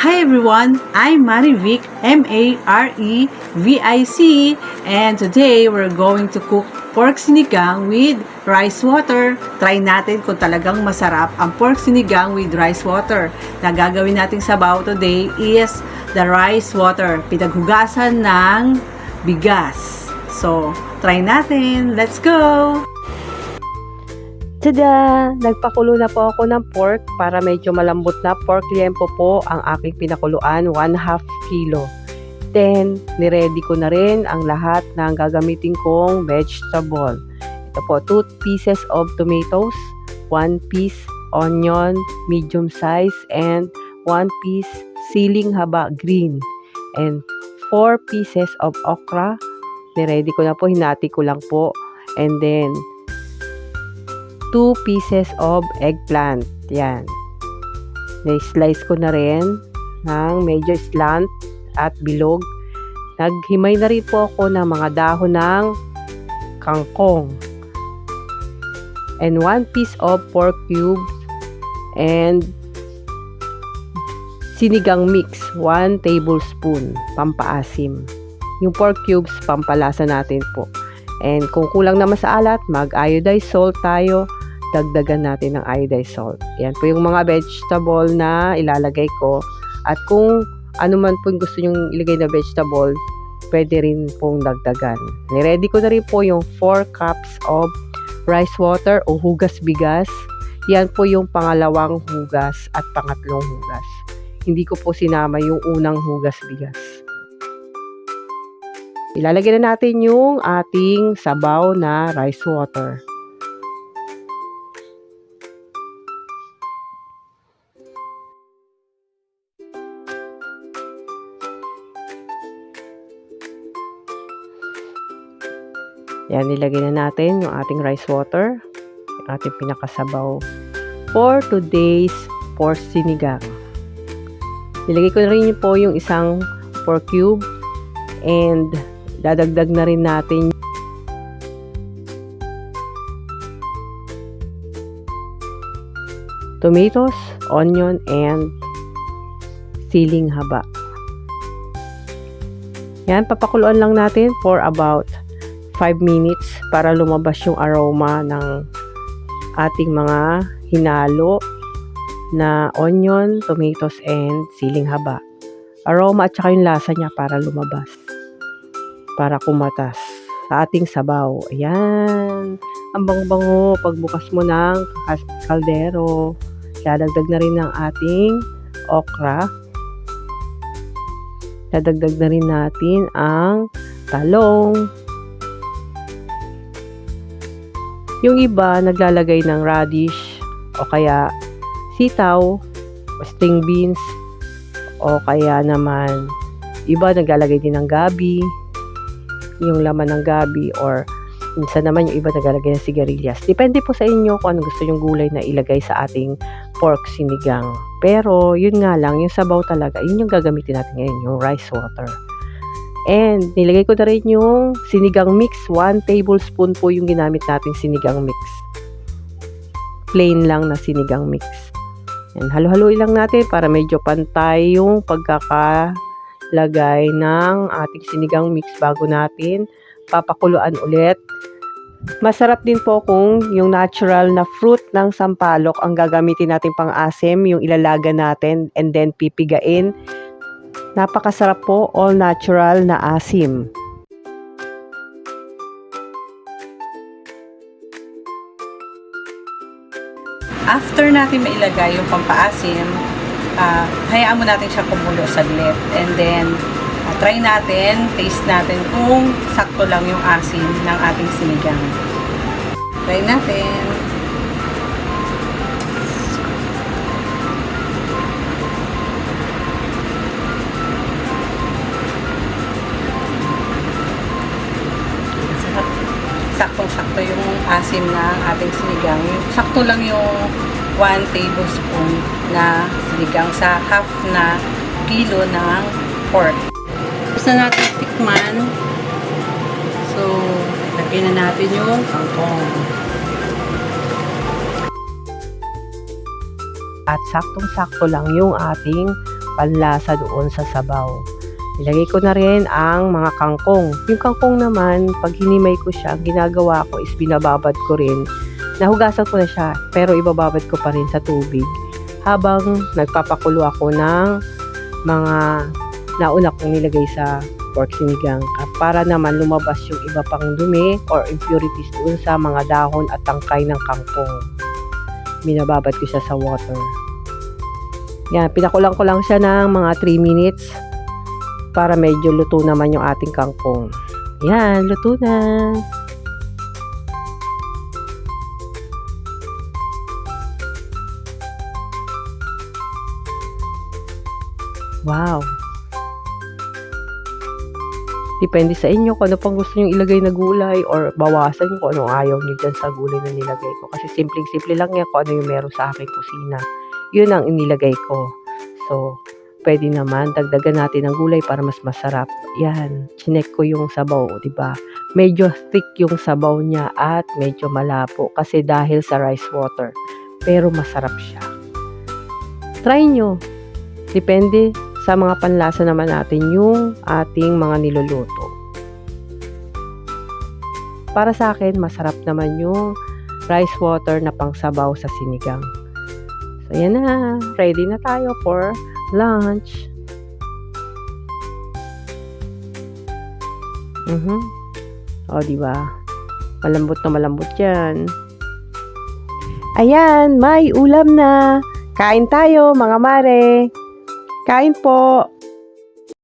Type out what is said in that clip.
Hi everyone, I'm Marivic, M-A-R-E-V-I-C, and today we're going to cook pork sinigang with rice water. Try natin kung talagang masarap ang pork sinigang with rice water. Na gagawin nating sabaw today is the rice water, pinaghugasan ng bigas. So, try natin. Let's go! Tada! Nagpakulo na po ako ng pork para medyo malambot na. Pork liempo po ang aking pinakuluan, 1/2 kilo. Then, niready ko na rin ang lahat ng gagamitin kong vegetable. Ito po, 2 pieces of tomatoes, 1 piece onion, medium size, and 1 piece siling haba green. And 4 pieces of okra. Niready ko na po, hinati ko lang po. And then, 2 pieces of eggplant. Yan. Na-slice ko na rin ng medyo slant at bilog. Naghimay na rin po ako ng mga dahon ng kangkong. And 1 piece of pork cubes and sinigang mix, 1 tablespoon, pampaasim. Yung pork cubes, pampalasa natin po. And kung kulang naman sa alat, mag-iodized salt tayo. Dagdagan natin ng iodized salt. Yan po yung mga vegetable na ilalagay ko. At kung ano man po yung gusto nyong ilagay na vegetable, pwede rin pong dagdagan. Niready ko na rin po yung 4 cups of rice water o hugas bigas. Yan po yung pangalawang hugas at pangatlong hugas. Hindi ko po sinama yung unang hugas bigas. Ilalagay na natin yung ating sabaw na rice water. Yan, nilagay na natin yung ating rice water, yung ating pinakasabaw for today's pork sinigang. Nilagay ko na rin po yung isang pork cube and dadagdag na rin natin tomatoes, onion, and siling haba. Yan, papakuluan lang natin for about 5 minutes para lumabas yung aroma ng ating mga hinalo na onion, tomatoes, and siling haba. Aroma at saka yung lasa niya para lumabas. Para kumatas sa ating sabaw. Ayan. Ang bango-bango pagbukas mo ng kaldero. Dadagdag na rin ng ating okra. Dadagdag na rin natin ang talong. Yung iba naglalagay ng radish o kaya sitaw, string beans, o kaya naman iba naglalagay din ng gabi, yung laman ng gabi, or minsan naman yung iba naglalagay ng sigarilyas. Depende po sa inyo kung ano gusto yung gulay na ilagay sa ating pork sinigang. Pero yun nga lang, yung sabaw talaga, yun yung gagamitin natin ngayon, yung rice water. And nilagay ko na rin yung sinigang mix. 1 tablespoon po yung ginamit natin sinigang mix. Plain lang na sinigang mix. And halo-haloy lang natin para medyo pantay yung pagkakalagay ng ating sinigang mix bago natin papakuluan ulit. Masarap din po kung yung natural na fruit ng sampalok ang gagamitin natin pang-asim, yung ilalaga natin and then pipigain. Napakasarap po, all natural na asim. After natin mailagay yung pampaasim, hayaan mo natin siya kumulo saglit. And then, try natin, taste natin kung sakto lang yung asim ng ating sinigang. Try natin. Saktong-sakto yung asim ng ating sinigang. Sakto lang yung 1 tablespoon na sinigang sa half na kilo ng pork. Tapos na natin tikman. So, lagyan na natin yung kangkong. At saktong-sakto lang yung ating panlasa doon sa sabaw. Ilagay ko na rin ang mga kangkong. Yung kangkong naman, pag hinimay ko siya, ang ginagawa ko is binababad ko rin. Nahugasan ko na siya, pero ibababad ko pa rin sa tubig habang nagpapakulo ako ng mga nauna kong nilagay sa pork sinigang para naman lumabas yung iba pang dumi or impurities doon sa mga dahon at tangkay ng kangkong. Binababad ko siya sa water. Yan, pinakulang ko lang siya ng mga 3 minutes para medyo luto naman yung ating kangkong. Yan, luto na. Wow. Depende sa inyo kung ano pang gusto nyo ilagay na gulay or bawasan kung ano ayaw nyo dyan sa gulay na nilagay ko. Kasi simpleng-simple lang yan kung ano yung meron sa aking kusina. Yun ang inilagay ko. So, pwede naman dagdagan natin ng gulay para mas masarap. Yan, chinek ko yung sabaw, di ba? Medyo thick yung sabaw niya at medyo malabo kasi dahil sa rice water. Pero masarap siya. Try nyo. Depende sa mga panlasa naman natin yung ating mga niluluto. Para sa akin, masarap naman yung rice water na pangsabaw sa sinigang. So, yan na. Ready na tayo for lunch. O, diba? Malambot na malambot yan. Ayan, may ulam na. Kain tayo, mga mare. Kain po.